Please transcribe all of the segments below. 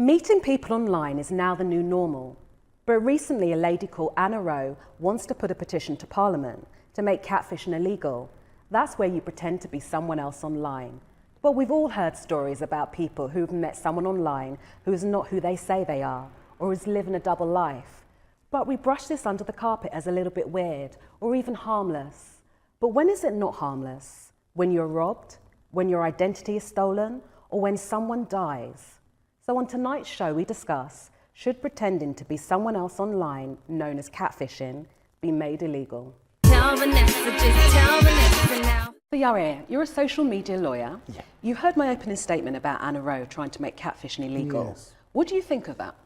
Meeting people online is now the new normal. But recently, a lady called Anna Rowe wants to put a petition to Parliament to make catfishing illegal. That's where you pretend to be someone else online. But we've all heard stories about people who've met someone online who is not who they say they are, or is living a double life. But we brush this under the carpet as a little bit weird, or even harmless. But when is it not harmless? When you're robbed, when your identity is stolen, or when someone dies? So on tonight's show, we discuss, should pretending to be someone else online, known as catfishing, be made illegal? Tell Vanessa, just tell Vanessa now. So Yair, you're a social media lawyer. Yeah. You heard my opening statement about Anna Rowe trying to make catfishing illegal. Yes. What do you think of that?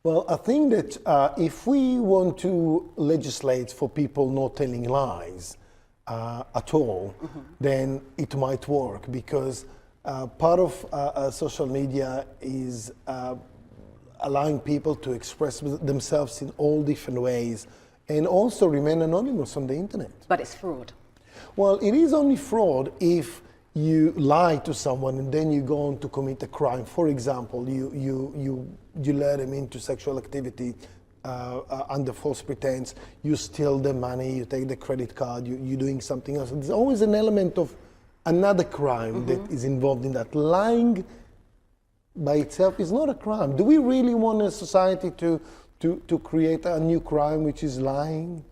Well, I think that if we want to legislate for people not telling lies at all, then it might work, because part of social media is allowing people to express themselves in all different ways and also remain anonymous on the internet. But it's fraud. Well, it is only fraud if you lie to someone and then you go on to commit a crime. For example, you lure them into sexual activity under false pretense, you steal the money, you take the credit card, you're doing something else. There's always an element of another crime that is involved in that. Lying by itself is not a crime. Do we really want a society to create a new crime, which is lying?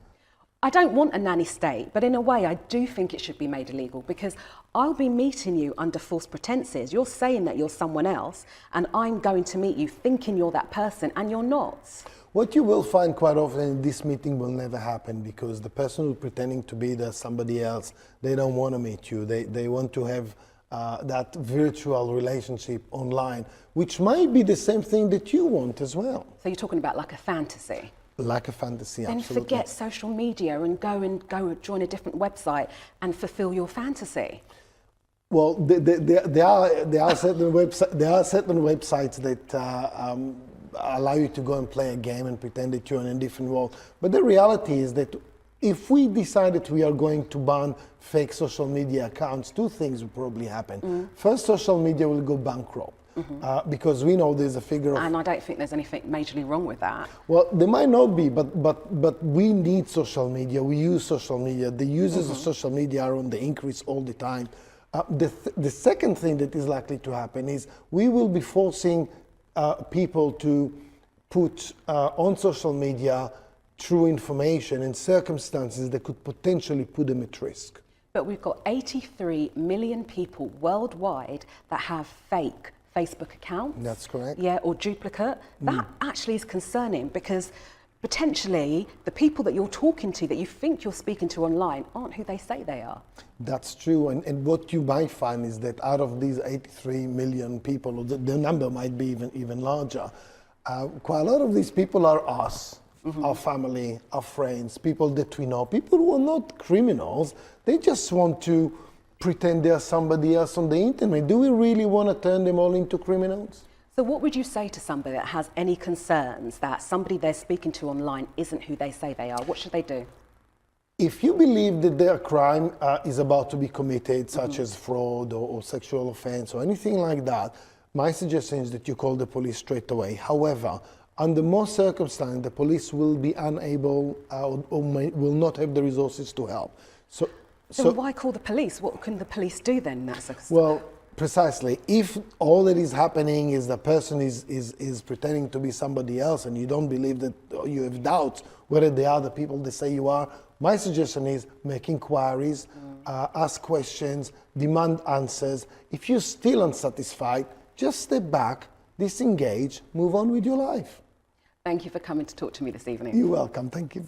I don't want a nanny state, but in a way I do think it should be made illegal, because I'll be meeting you under false pretenses. You're saying that you're someone else, and I'm going to meet you thinking you're that person, and you're not. What you will find quite often, this meeting will never happen, because the person who's pretending to be somebody else, they don't want to meet you. They want to have that virtual relationship online, which might be the same thing that you want as well. So you're talking about like a fantasy? Like a fantasy, then absolutely. forget social media and go join a different website and fulfill your fantasy. Well, there are certain websites that allow you to go and play a game and pretend that you're in a different world. But the reality is that if we decide that we are going to ban fake social media accounts, two things will probably happen. First, social media will go bankrupt. Because we know there's a figure of... And I don't think there's anything majorly wrong with that. Well, there might not be, but we need social media. We use social media. The users of social media are on the increase all the time. The second thing that is likely to happen is we will be forcing people to put on social media true information and circumstances that could potentially put them at risk. But we've got 83 million people worldwide that have fake Facebook accounts. That's correct. Yeah, or duplicate. That actually is concerning, because potentially the people that you're talking to, that you think you're speaking to online, aren't who they say they are. That's true, and what you might find is that out of these 83 million people, or the number might be even larger, quite a lot of these people are us, our family, our friends, people that we know, people who are not criminals. They just want to pretend they're somebody else on the internet. Do we really want to turn them all into criminals? So what would you say to somebody that has any concerns that somebody they're speaking to online isn't who they say they are? What should they do? If you believe that their crime is about to be committed, such as fraud or sexual offense or anything like that, my suggestion is that you call the police straight away. However, under most circumstances, the police will be unable or will not have the resources to help. So why call the police? What can the police do then in that circumstance? Well, precisely. If all that is happening is the person is pretending to be somebody else, and you don't believe that, or you have doubts whether they are the people they say you are, my suggestion is make inquiries, ask questions, demand answers. If you're still unsatisfied, just step back, disengage, move on with your life. Thank you for coming to talk to me this evening. You're welcome. Thank you.